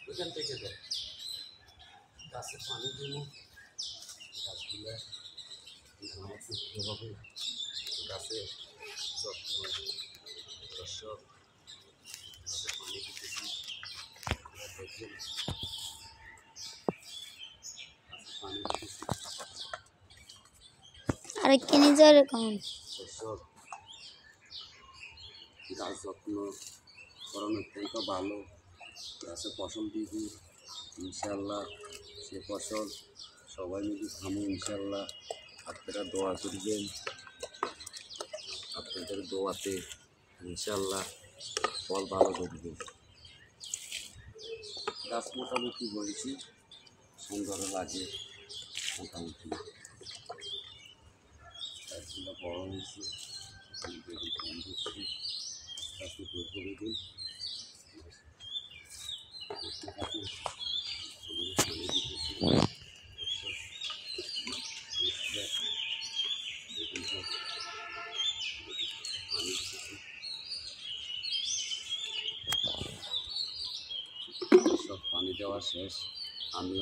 ওইখান থেকে দেয় গাছে পানি দিব, গাছগুলো সুস্থভাবে গাছে যত্ন দর্শক গাছে পানি দিতেছি। দেখবেন গাছে পানি দিতেছি আরেকটা নিজে এরকম দর্শক। গাছ যত্ন করানো অত্যন্ত ভালো। গাছে ফসল দিবি ইনশাল্লাহ, সে ফসল সবাই মিলে খামো ইনশাল্লাহ। আপনারা দোয়া করবেন, আপনাদের দোয়াতে ইনশাল্লাহ ফল ভালো করবে। গাছ মোটামুটি বলেছি সুন্দর লাগে, মোটামুটি গাছগুলো বড় হয়েছে, বেগুন কম দিচ্ছি গাছকে করবো বেগুন সব পানি দেওয়া শেষ। আমি